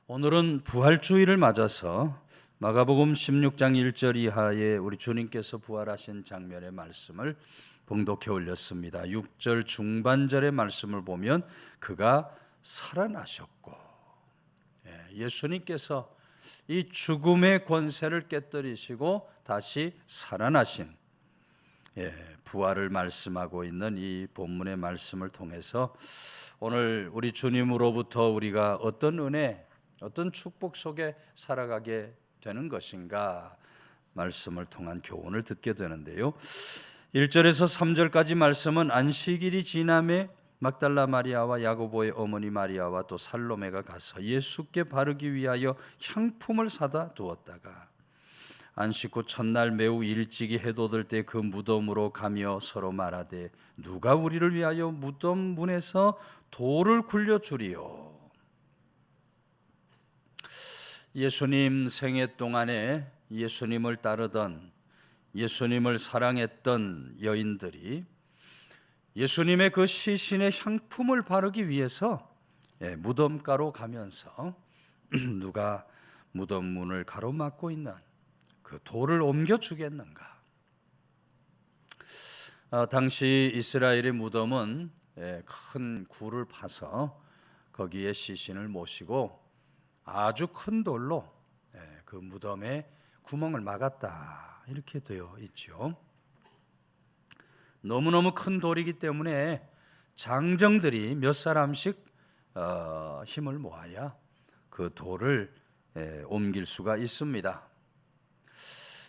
오늘은 부활주의를 맞아서 마가복음 16장 1절 이하에 우리 주님께서 부활하신 장면의 말씀을 봉독해 올렸습니다. 6절 중반절의 말씀을 보면 그가 살아나셨고, 예수님께서 이 죽음의 권세를 깨뜨리시고 다시 살아나신 부활을 말씀하고 있는 이 본문의 말씀을 통해서 오늘 우리 주님으로부터 우리가 어떤 은혜, 어떤 축복 속에 살아가게 되는 것인가 말씀을 통한 교훈을 듣게 되는데요. 1절에서 3절까지 말씀은 안식일이 지남에 막달라 마리아와 야고보의 어머니 마리아와 또 살로메가 가서 예수께 바르기 위하여 향품을 사다 두었다가 안식 후 첫날 매우 일찍이 해돋을 때 그 무덤으로 가며 서로 말하되 누가 우리를 위하여 무덤 문에서 돌을 굴려주리요. 예수님 생애 동안에 예수님을 따르던, 예수님을 사랑했던 여인들이 예수님의 그 시신의 향품을 바르기 위해서 무덤가로 가면서 누가 무덤 문을 가로막고 있는 그 돌을 옮겨주겠는가. 당시 이스라엘의 무덤은 큰 굴을 파서 거기에 시신을 모시고 아주 큰 돌로 그 무덤에 구멍을 막았다 이렇게 되어 있죠. 너무너무 큰 돌이기 때문에 장정들이 몇 사람씩 힘을 모아야 그 돌을 옮길 수가 있습니다.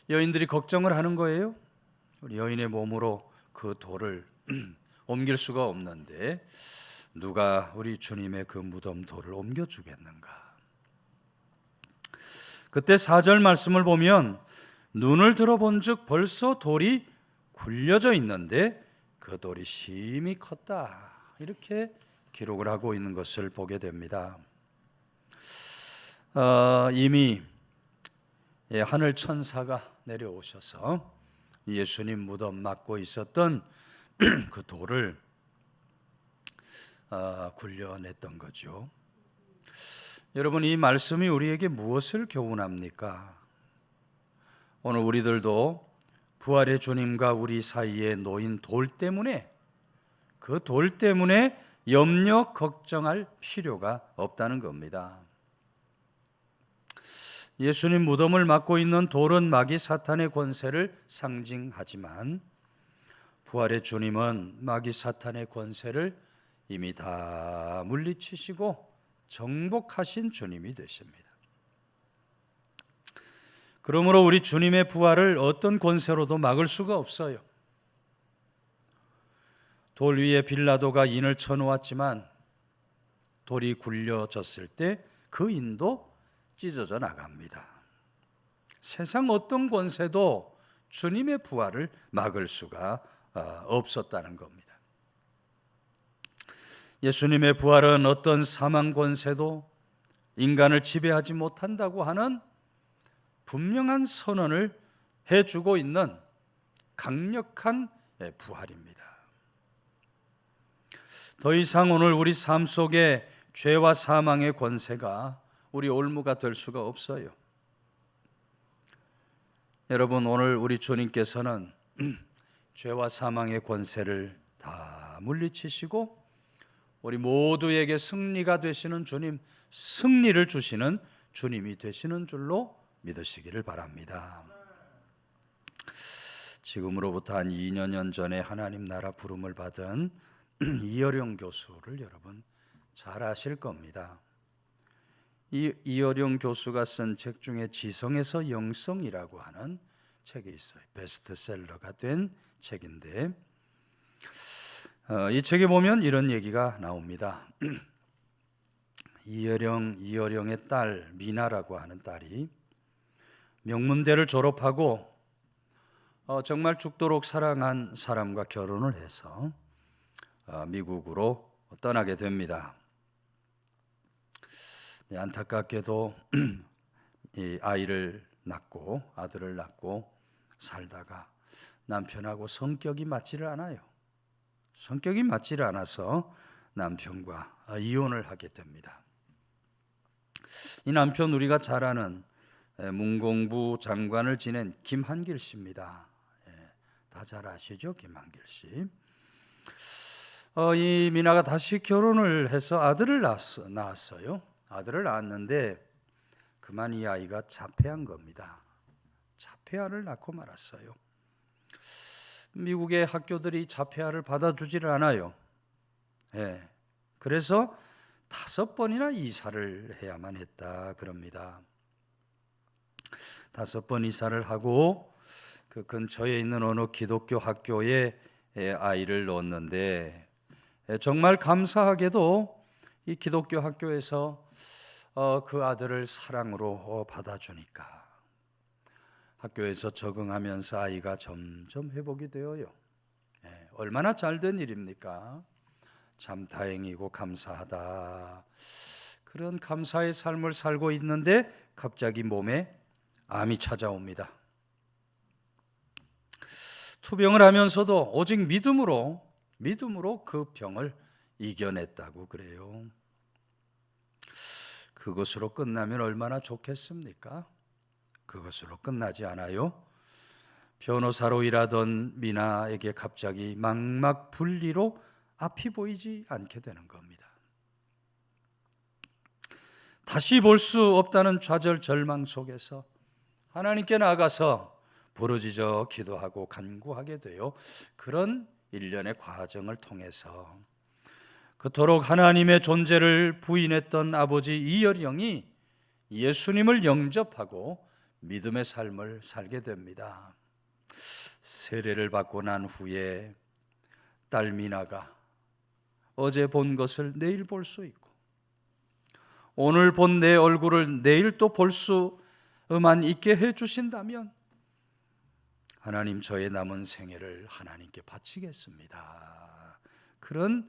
여인들이 걱정을 하는 거예요. 우리 여인의 몸으로 그 돌을 옮길 수가 없는데 누가 우리 주님의 그 무덤 돌을 옮겨주겠는가. 그때 4절 말씀을 보면 눈을 들어본 즉 벌써 돌이 굴려져 있는데 그 돌이 심히 컸다 이렇게 기록을 하고 있는 것을 보게 됩니다. 이미 하늘 천사가 내려오셔서 예수님 무덤 막고 있었던 그 돌을 굴려냈던 거죠. 여러분, 이 말씀이 우리에게 무엇을 교훈합니까? 오늘 우리들도 부활의 주님과 우리 사이에 놓인 돌 때문에, 그 돌 때문에 염려 걱정할 필요가 없다는 겁니다. 예수님 무덤을 막고 있는 돌은 마귀 사탄의 권세를 상징하지만 부활의 주님은 마귀 사탄의 권세를 이미 다 물리치시고 정복하신 주님이 되십니다. 그러므로 우리 주님의 부활을 어떤 권세로도 막을 수가 없어요. 돌 위에 빌라도가 인을 쳐놓았지만 돌이 굴려졌을 때 그 인도 찢어져 나갑니다. 세상 어떤 권세도 주님의 부활을 막을 수가 없었다는 겁니다. 예수님의 부활은 어떤 사망 권세도 인간을 지배하지 못한다고 하는 분명한 선언을 해주고 있는 강력한 부활입니다. 더 이상 오늘 우리 삶 속에 죄와 사망의 권세가 우리 올무가 될 수가 없어요. 여러분, 오늘 우리 주님께서는 죄와 사망의 권세를 다 물리치시고 우리 모두에게 승리가 되시는 주님, 승리를 주시는 주님이 되시는 줄로 믿으시기를 바랍니다. 지금으로부터 한 2년 전에 하나님 나라 부름을 받은 이어령 교수를 여러분 잘 아실 겁니다. 이어령 교수가 쓴 책 중에 지성에서 영성이라고 하는 책이 있어요. 베스트셀러가 된 책인데 이 책에 보면 이런 얘기가 나옵니다. 이어령의 딸 미나라고 하는 딸이 명문대를 졸업하고 정말 죽도록 사랑한 사람과 결혼을 해서 미국으로 떠나게 됩니다. 안타깝게도 이 아들을 낳고 살다가 남편하고 성격이 맞지를 않아요. 성격이 맞지를 않아서 남편과 이혼을 하게 됩니다. 이 남편 우리가 잘 아는 문공부 장관을 지낸 김한길 씨입니다. 다 잘 아시죠? 김한길 씨. 이 미나가 다시 결혼을 해서 아들을 낳았어요. 아들을 낳았는데 그만 이 아이가 자폐한 겁니다. 자폐아를 낳고 말았어요. 미국의 학교들이 자폐아를 받아주지를 않아요. 그래서 5번이나 이사를 해야만 했다 그럽니다. 5번 이사를 하고 그 근처에 있는 어느 기독교 학교에 아이를 넣었는데 정말 감사하게도 이 기독교 학교에서 그 아들을 사랑으로 받아주니까 학교에서 적응하면서 아이가 점점 회복이 되어요. 얼마나 잘된 일입니까? 참 다행이고 감사하다. 그런 감사의 삶을 살고 있는데 갑자기 몸에 암이 찾아옵니다. 투병을 하면서도 오직 믿음으로 그 병을 이겨냈다고 그래요. 그것으로 끝나면 얼마나 좋겠습니까? 그것으로 끝나지 않아요. 변호사로 일하던 미나에게 갑자기 망막 분리로 앞이 보이지 않게 되는 겁니다. 다시 볼 수 없다는 좌절 절망 속에서 하나님께 나아가서 부르짖어 기도하고 간구하게 돼요. 그런 일련의 과정을 통해서 그토록 하나님의 존재를 부인했던 아버지 이열영이 예수님을 영접하고 믿음의 삶을 살게 됩니다. 세례를 받고 난 후에 딸 미나가 어제 본 것을 내일 볼 수 있고 오늘 본 내 얼굴을 내일 또 볼 수만 있게 해주신다면 하나님 저의 남은 생애를 하나님께 바치겠습니다. 그런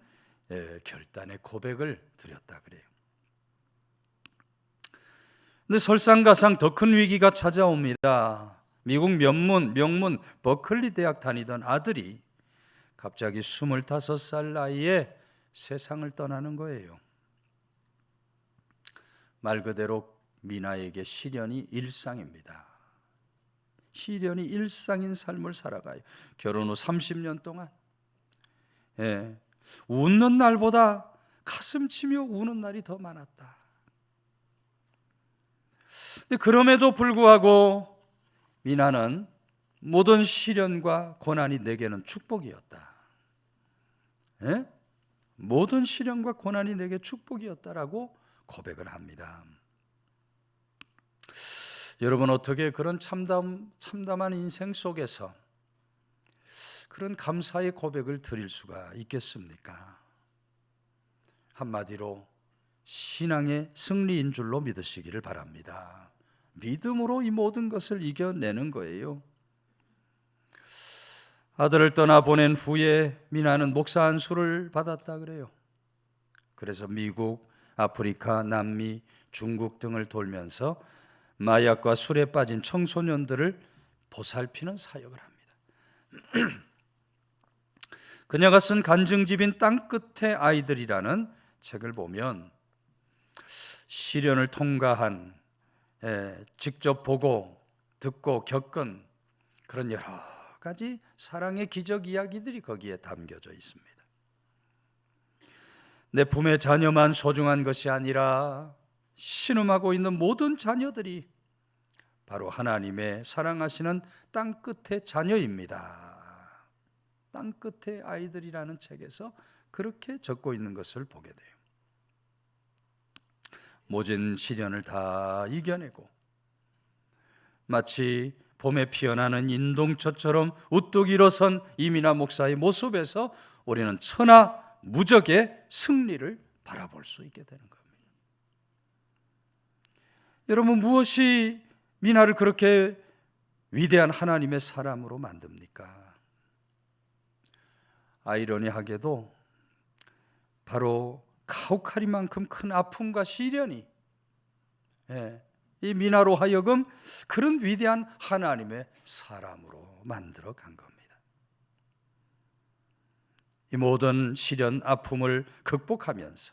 결단의 고백을 드렸다 그래요. 근데 설상가상 더 큰 위기가 찾아옵니다. 미국 명문 버클리 대학 다니던 아들이 갑자기 25살 나이에 세상을 떠나는 거예요. 말 그대로 미나에게 시련이 일상입니다. 시련이 일상인 삶을 살아가요. 결혼 후 30년 동안 웃는 날보다 가슴 치며 우는 날이 더 많았다. 근데 그럼에도 불구하고 미나는 모든 시련과 고난이 내게는 축복이었다. 모든 시련과 고난이 내게 축복이었다라고 고백을 합니다. 여러분 어떻게 그런 참담한 인생 속에서 그런 감사의 고백을 드릴 수가 있겠습니까? 한마디로 신앙의 승리인 줄로 믿으시기를 바랍니다. 믿음으로 이 모든 것을 이겨내는 거예요. 아들을 떠나보낸 후에 미나는 목사 안수를 받았다 그래요. 그래서 미국, 아프리카, 남미, 중국 등을 돌면서 마약과 술에 빠진 청소년들을 보살피는 사역을 합니다. 그녀가 쓴 간증집인 땅끝의 아이들이라는 책을 보면 시련을 통과한, 직접 보고 듣고 겪은 그런 여러 가지 사랑의 기적 이야기들이 거기에 담겨져 있습니다. 내 품의 자녀만 소중한 것이 아니라 신음하고 있는 모든 자녀들이 바로 하나님의 사랑하시는 땅끝의 자녀입니다. 땅끝의 아이들이라는 책에서 그렇게 적고 있는 것을 보게 돼요. 모진 시련을 다 이겨내고 마치 봄에 피어나는 인동초처럼 우뚝 일어선 이민아 목사의 모습에서 우리는 천하 무적의 승리를 바라볼 수 있게 되는 겁니다. 여러분 무엇이 미나를 그렇게 위대한 하나님의 사람으로 만듭니까? 아이러니하게도 바로 카우카리만큼 큰 아픔과 시련이 이 미나로 하여금 그런 위대한 하나님의 사람으로 만들어 간 겁니다. 이 모든 시련, 아픔을 극복하면서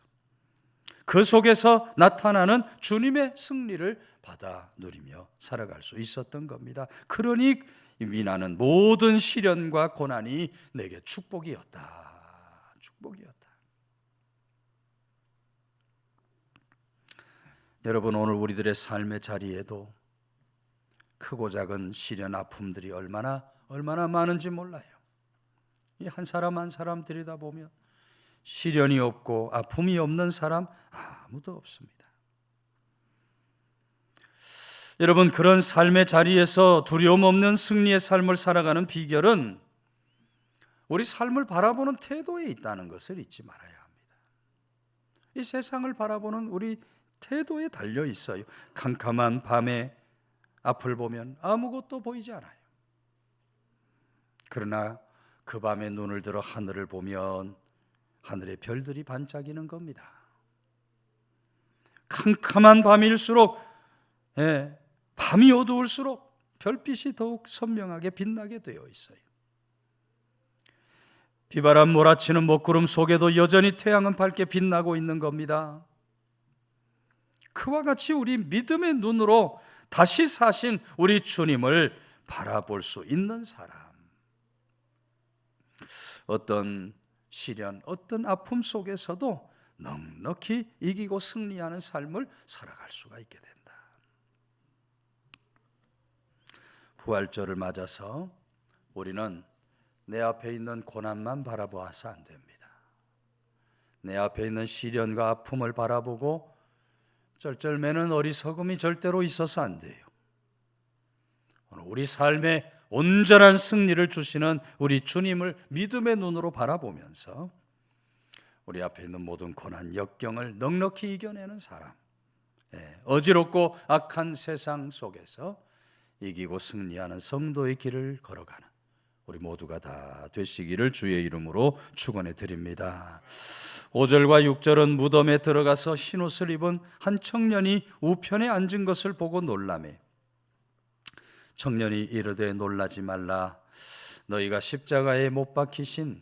그 속에서 나타나는 주님의 승리를 받아 누리며 살아갈 수 있었던 겁니다. 그러니 미나는 모든 시련과 고난이 내게 축복이었다. 축복이었다. 여러분, 오늘 우리들의 삶의 자리에도 크고 작은 시련, 아픔들이 얼마나 많은지 몰라요. 이 한 사람 한 사람 들여다보면 시련이 없고 아픔이 없는 사람 아무도 없습니다. 여러분, 그런 삶의 자리에서 두려움 없는 승리의 삶을 살아가는 비결은 우리 삶을 바라보는 태도에 있다는 것을 잊지 말아야 합니다. 이 세상을 바라보는 우리 태도에 달려 있어요. 캄캄한 밤에 앞을 보면 아무것도 보이지 않아요. 그러나 그 밤에 눈을 들어 하늘을 보면 하늘의 별들이 반짝이는 겁니다. 캄캄한 밤일수록, 밤이 어두울수록 별빛이 더욱 선명하게 빛나게 되어 있어요. 비바람 몰아치는 먹구름 속에도 여전히 태양은 밝게 빛나고 있는 겁니다. 그와 같이 우리 믿음의 눈으로 다시 사신 우리 주님을 바라볼 수 있는 사람, 어떤 시련, 어떤 아픔 속에서도 넉넉히 이기고 승리하는 삶을 살아갈 수가 있게 된다. 부활절을 맞아서 우리는 내 앞에 있는 고난만 바라보아서 안 됩니다. 내 앞에 있는 시련과 아픔을 바라보고 쩔쩔매는 어리석음이 절대로 있어서 안 돼요. 오늘 우리 삶에 온전한 승리를 주시는 우리 주님을 믿음의 눈으로 바라보면서 우리 앞에 있는 모든 고난, 역경을 넉넉히 이겨내는 사람, 어지럽고 악한 세상 속에서 이기고 승리하는 성도의 길을 걸어가는 우리 모두가 다 되시기를 주의 이름으로 축원해 드립니다. 5절과 6절은 무덤에 들어가서 흰옷을 입은 한 청년이 우편에 앉은 것을 보고 놀라매 청년이 이르되 놀라지 말라. 너희가 십자가에 못 박히신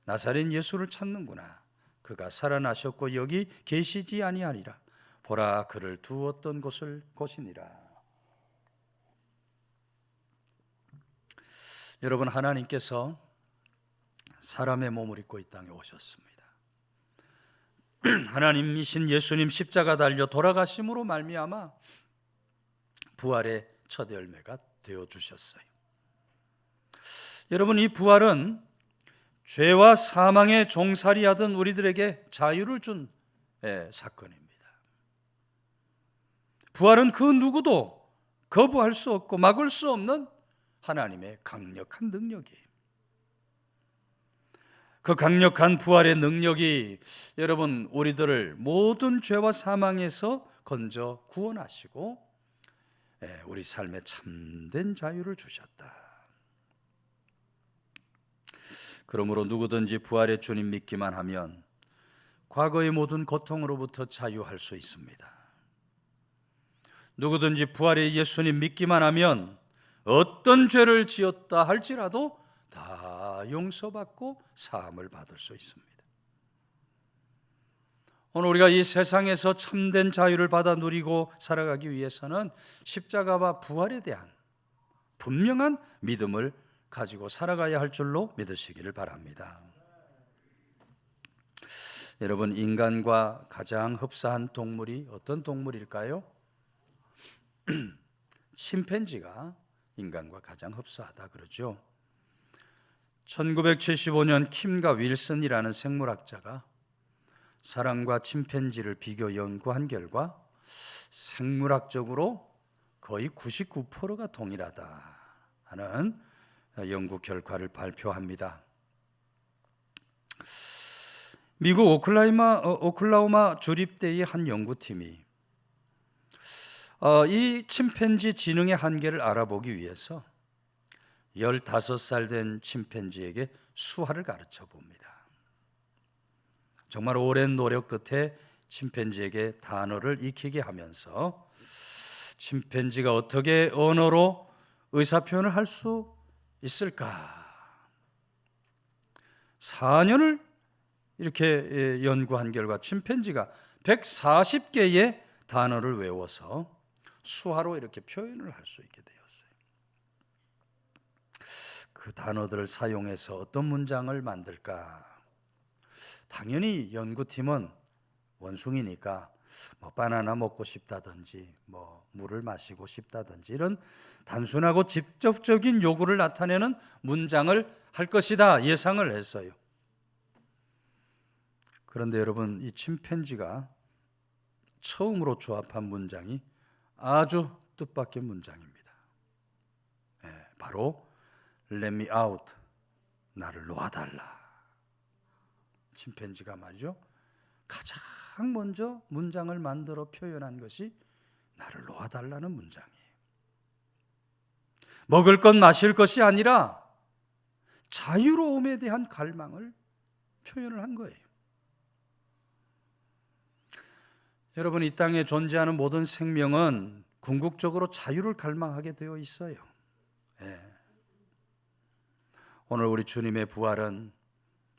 나사렛 예수를 찾는구나. 그가 살아나셨고 여기 계시지 아니하리라. 보라, 그를 두었던 곳이니라. 여러분, 하나님께서 사람의 몸을 입고 이 땅에 오셨습니다. 하나님이신 예수님 십자가 달려 돌아가심으로 말미암아 부활의 첫 열매가 되어 주셨어요. 여러분, 이 부활은 죄와 사망에 종살이하던 우리들에게 자유를 준 사건입니다. 부활은 그 누구도 거부할 수 없고 막을 수 없는 하나님의 강력한 능력이에요. 그 강력한 부활의 능력이 여러분 우리들을 모든 죄와 사망에서 건져 구원하시고 우리 삶에 참된 자유를 주셨다. 그러므로 누구든지 부활의 주님 믿기만 하면 과거의 모든 고통으로부터 자유할 수 있습니다. 누구든지 부활의 예수님 믿기만 하면 어떤 죄를 지었다 할지라도 다 용서받고 사함을 받을 수 있습니다. 오늘 우리가 이 세상에서 참된 자유를 받아 누리고 살아가기 위해서는 십자가와 부활에 대한 분명한 믿음을 가지고 살아가야 할 줄로 믿으시기를 바랍니다. 여러분, 인간과 가장 흡사한 동물이 어떤 동물일까요? 침팬지가 인간과 가장 흡사하다 그러죠. 1975년 킴과 윌슨이라는 생물학자가 사람과 침팬지를 비교 연구한 결과 생물학적으로 거의 99%가 동일하다 하는 연구 결과를 발표합니다. 미국 오클라호마 주립대의 한 연구팀이 이 침팬지 지능의 한계를 알아보기 위해서 15살 된 침팬지에게 수화를 가르쳐 봅니다. 정말 오랜 노력 끝에 침팬지에게 단어를 익히게 하면서 침팬지가 어떻게 언어로 의사표현을 할 수 있을까? 4년을 이렇게 연구한 결과 침팬지가 140개의 단어를 외워서 수화로 이렇게 표현을 할 수 있게 되었어요. 그 단어들을 사용해서 어떤 문장을 만들까? 당연히 연구팀은 원숭이니까 뭐 바나나 먹고 싶다든지 뭐 물을 마시고 싶다든지 이런 단순하고 직접적인 요구를 나타내는 문장을 할 것이다 예상을 했어요. 그런데 여러분, 이 침팬지가 처음으로 조합한 문장이 아주 뜻밖의 문장입니다. 바로 Let me out, 나를 놓아달라. 침팬지가 말이죠, 가장 먼저 문장을 만들어 표현한 것이 나를 놓아달라는 문장이에요. 먹을 것 마실 것이 아니라 자유로움에 대한 갈망을 표현을 한 거예요. 여러분, 이 땅에 존재하는 모든 생명은 궁극적으로 자유를 갈망하게 되어 있어요. 오늘 우리 주님의 부활은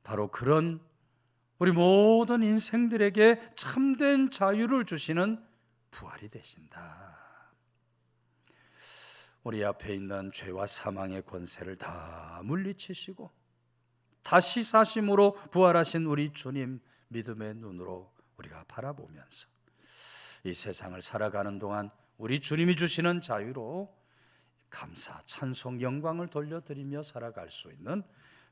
바로 그런 우리 모든 인생들에게 참된 자유를 주시는 부활이 되신다. 우리 앞에 있는 죄와 사망의 권세를 다 물리치시고 다시 사심으로 부활하신 우리 주님 믿음의 눈으로 우리가 바라보면서 이 세상을 살아가는 동안 우리 주님이 주시는 자유로 감사, 찬송, 영광을 돌려드리며 살아갈 수 있는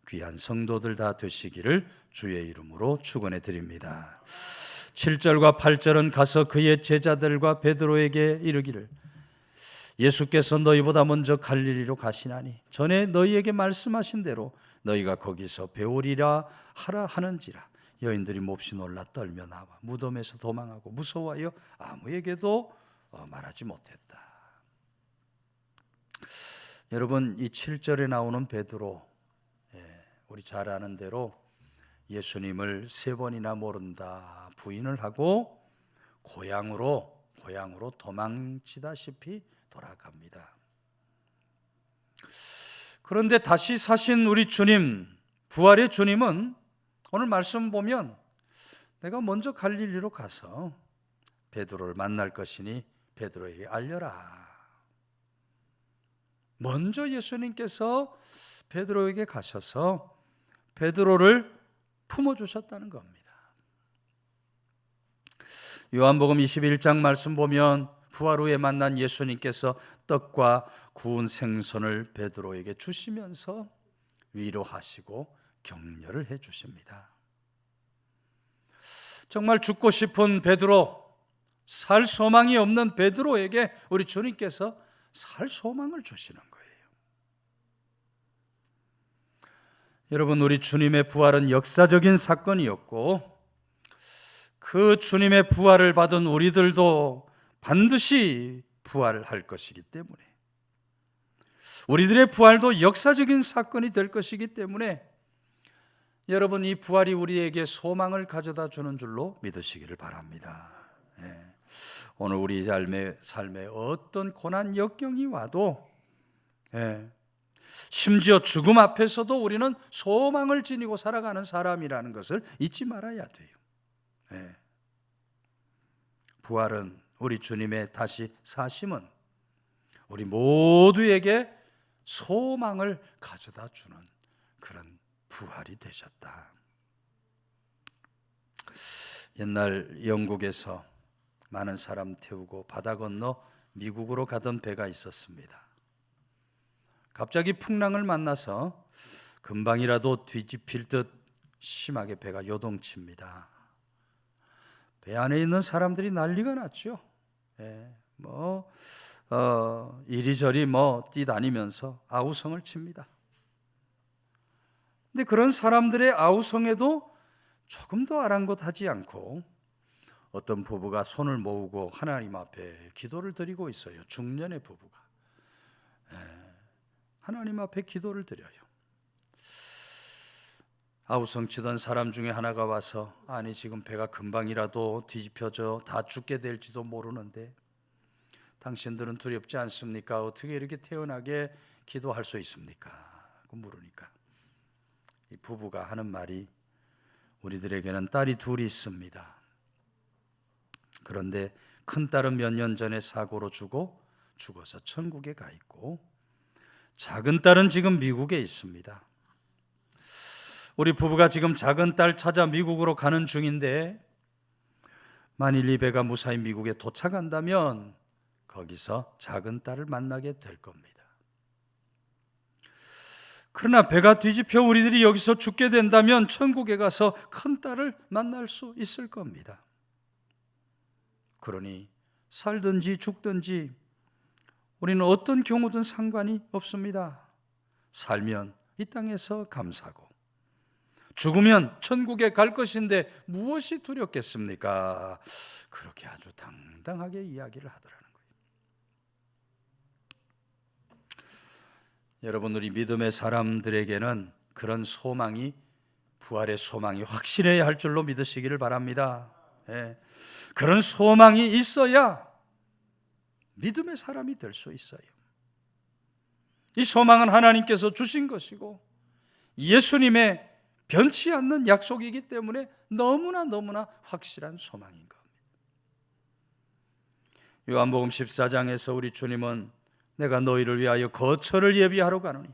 귀한 성도들 다 되시기를 주의 이름으로 축원해 드립니다. 7절과 8절은 가서 그의 제자들과 베드로에게 이르기를 예수께서 너희보다 먼저 갈릴리로 가시나니 전에 너희에게 말씀하신 대로 너희가 거기서 배우리라 하라 하는지라. 여인들이 몹시 놀라 떨며 나와 무덤에서 도망하고 무서워하여 아무에게도 말하지 못했다. 여러분, 이 7절에 나오는 베드로, 우리 잘 아는 대로 예수님을 3번이나 모른다 부인을 하고 고향으로 도망치다시피 돌아갑니다. 그런데 다시 사신 우리 주님, 부활의 주님은 오늘 말씀 보면 내가 먼저 갈릴리로 가서 베드로를 만날 것이니 베드로에게 알려라. 먼저 예수님께서 베드로에게 가셔서 베드로를 품어주셨다는 겁니다. 요한복음 21장 말씀 보면 부활 후에 만난 예수님께서 떡과 구운 생선을 베드로에게 주시면서 위로하시고 격려를 해 주십니다. 정말 죽고 싶은 베드로, 살 소망이 없는 베드로에게 우리 주님께서 살 소망을 주시는 거예요. 여러분, 우리 주님의 부활은 역사적인 사건이었고 그 주님의 부활을 받은 우리들도 반드시 부활할 것이기 때문에, 우리들의 부활도 역사적인 사건이 될 것이기 때문에 여러분, 이 부활이 우리에게 소망을 가져다 주는 줄로 믿으시기를 바랍니다. 오늘 우리 삶에 어떤 고난 역경이 와도, 심지어 죽음 앞에서도 우리는 소망을 지니고 살아가는 사람이라는 것을 잊지 말아야 돼요. 부활은, 우리 주님의 다시 사심은 우리 모두에게 소망을 가져다 주는 그런 부활이 되셨다. 옛날 영국에서 많은 사람 태우고 바다 건너 미국으로 가던 배가 있었습니다. 갑자기 풍랑을 만나서 금방이라도 뒤집힐 듯 심하게 배가 요동칩니다. 배 안에 있는 사람들이 난리가 났죠. 이리저리 뛰다니면서 아우성을 칩니다. 근데 그런 사람들의 아우성에도 조금도 아랑곳하지 않고 어떤 부부가 손을 모으고 하나님 앞에 기도를 드리고 있어요. 중년의 부부가 하나님 앞에 기도를 드려요. 아우성 치던 사람 중에 하나가 와서, 아니 지금 배가 금방이라도 뒤집혀져 다 죽게 될지도 모르는데 당신들은 두렵지 않습니까? 어떻게 이렇게 태연하게 기도할 수 있습니까? 물으니까 이 부부가 하는 말이, 우리들에게는 딸이 둘이 있습니다. 그런데 큰딸은 몇 년 전에 사고로 죽어서 천국에 가 있고, 작은 딸은 지금 미국에 있습니다. 우리 부부가 지금 작은 딸 찾아 미국으로 가는 중인데, 만일 이 배가 무사히 미국에 도착한다면 거기서 작은 딸을 만나게 될 겁니다. 그러나 배가 뒤집혀 우리들이 여기서 죽게 된다면 천국에 가서 큰 딸을 만날 수 있을 겁니다. 그러니 살든지 죽든지 우리는 어떤 경우든 상관이 없습니다. 살면 이 땅에서 감사하고 죽으면 천국에 갈 것인데 무엇이 두렵겠습니까? 그렇게 아주 당당하게 이야기를 하더라는 거예요. 여러분, 우리 믿음의 사람들에게는 그런 소망이, 부활의 소망이 확실해야 할 줄로 믿으시기를 바랍니다. 네. 그런 소망이 있어야 믿음의 사람이 될 수 있어요. 이 소망은 하나님께서 주신 것이고 예수님의 변치 않는 약속이기 때문에 너무나 확실한 소망인 겁니다. 요한복음 14장에서 우리 주님은 내가 너희를 위하여 거처를 예비하러 가노니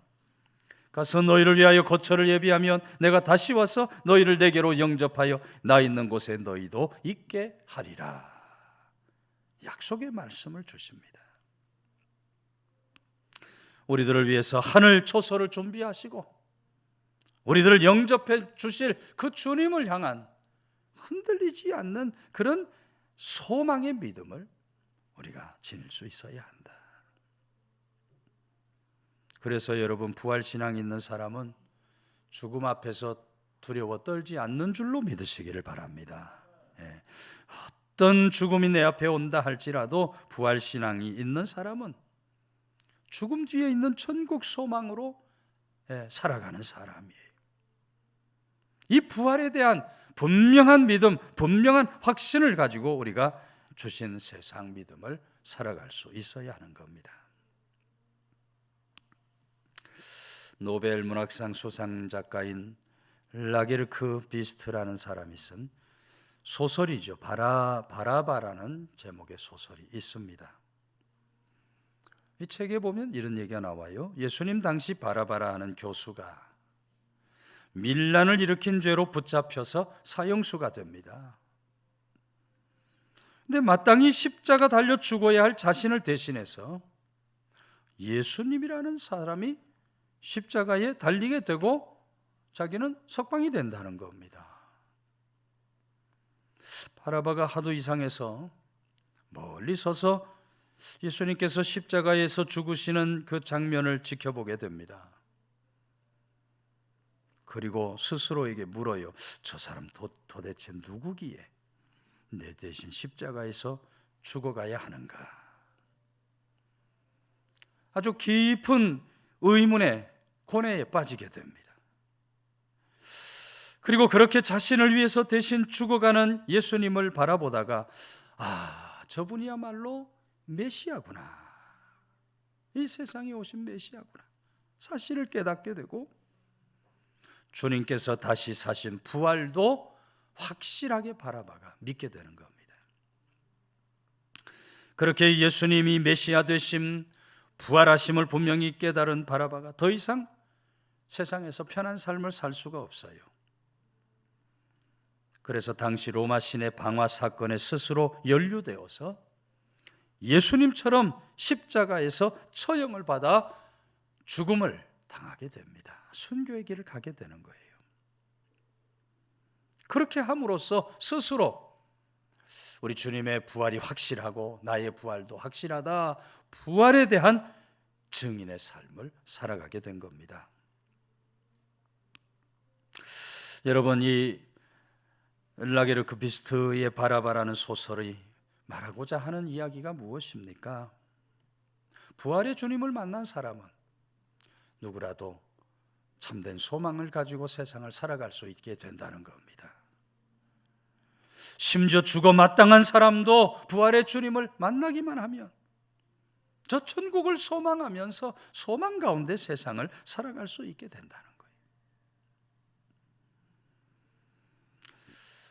가서 너희를 위하여 거처를 예비하면 내가 다시 와서 너희를 내게로 영접하여 나 있는 곳에 너희도 있게 하리라. 약속의 말씀을 주십니다. 우리들을 위해서 하늘 초소를 준비하시고 우리들을 영접해 주실 그 주님을 향한 흔들리지 않는 그런 소망의 믿음을 우리가 지닐 수 있어야 한다. 그래서 여러분, 부활신앙 있는 사람은 죽음 앞에서 두려워 떨지 않는 줄로 믿으시기를 바랍니다. 예. 어떤 죽음이 내 앞에 온다 할지라도 부활신앙이 있는 사람은 죽음 뒤에 있는 천국 소망으로 살아가는 사람이에요. 이 부활에 대한 분명한 믿음, 분명한 확신을 가지고 우리가 주신 세상 믿음을 살아갈 수 있어야 하는 겁니다. 노벨 문학상 수상 작가인 라게르크 비스트라는 사람이 쓴 소설이죠. 바라바라는 제목의 소설이 있습니다. 이 책에 보면 이런 얘기가 나와요. 예수님 당시 바라바라 하는 교수가 밀란을 일으킨 죄로 붙잡혀서 사형수가 됩니다. 근데 마땅히 십자가 달려 죽어야 할 자신을 대신해서 예수님이라는 사람이 십자가에 달리게 되고 자기는 석방이 된다는 겁니다. 바라바가 하도 이상해서 멀리 서서 예수님께서 십자가에서 죽으시는 그 장면을 지켜보게 됩니다. 그리고 스스로에게 물어요. 저 사람 도대체 누구기에 내 대신 십자가에서 죽어가야 하는가? 아주 깊은 의문에 고뇌에 빠지게 됩니다. 그리고 그렇게 자신을 위해서 대신 죽어가는 예수님을 바라보다가 저분이야말로 메시아구나, 이 세상에 오신 메시아구나 사실을 깨닫게 되고 주님께서 다시 사신 부활도 확실하게 바라봐가 믿게 되는 겁니다. 그렇게 예수님이 메시아 되심, 부활하심을 분명히 깨달은 바라바가 더 이상 세상에서 편한 삶을 살 수가 없어요. 그래서 당시 로마 시내 방화 사건에 스스로 연루되어서 예수님처럼 십자가에서 처형을 받아 죽음을 당하게 됩니다. 순교의 길을 가게 되는 거예요. 그렇게 함으로써 스스로 우리 주님의 부활이 확실하고 나의 부활도 확실하다, 부활에 대한 증인의 삶을 살아가게 된 겁니다. 여러분, 이 라게르크 비스트의 바라바라는 소설이 말하고자 하는 이야기가 무엇입니까? 부활의 주님을 만난 사람은 누구라도 참된 소망을 가지고 세상을 살아갈 수 있게 된다는 겁니다. 심지어 죽어 마땅한 사람도 부활의 주님을 만나기만 하면 저 천국을 소망하면서 소망 가운데 세상을 살아갈 수 있게 된다는 거예요.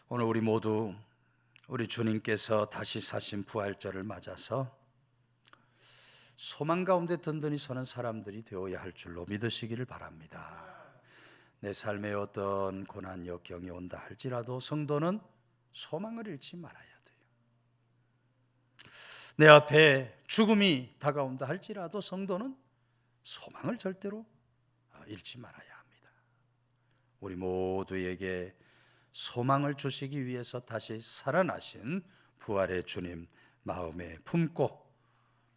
오늘 우리 모두 우리 주님께서 다시 사신 부활절을 맞아서 소망 가운데 든든히 서는 사람들이 되어야 할 줄로 믿으시기를 바랍니다. 내 삶에 어떤 고난 역경이 온다 할지라도 성도는 소망을 잃지 말아야 돼요. 내 앞에 죽음이 다가온다 할지라도 성도는 소망을 절대로 잃지 말아야 합니다. 우리 모두에게 소망을 주시기 위해서 다시 살아나신 부활의 주님 마음에 품고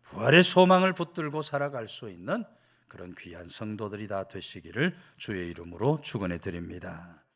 부활의 소망을 붙들고 살아갈 수 있는 그런 귀한 성도들이 다 되시기를 주의 이름으로 축원해 드립니다.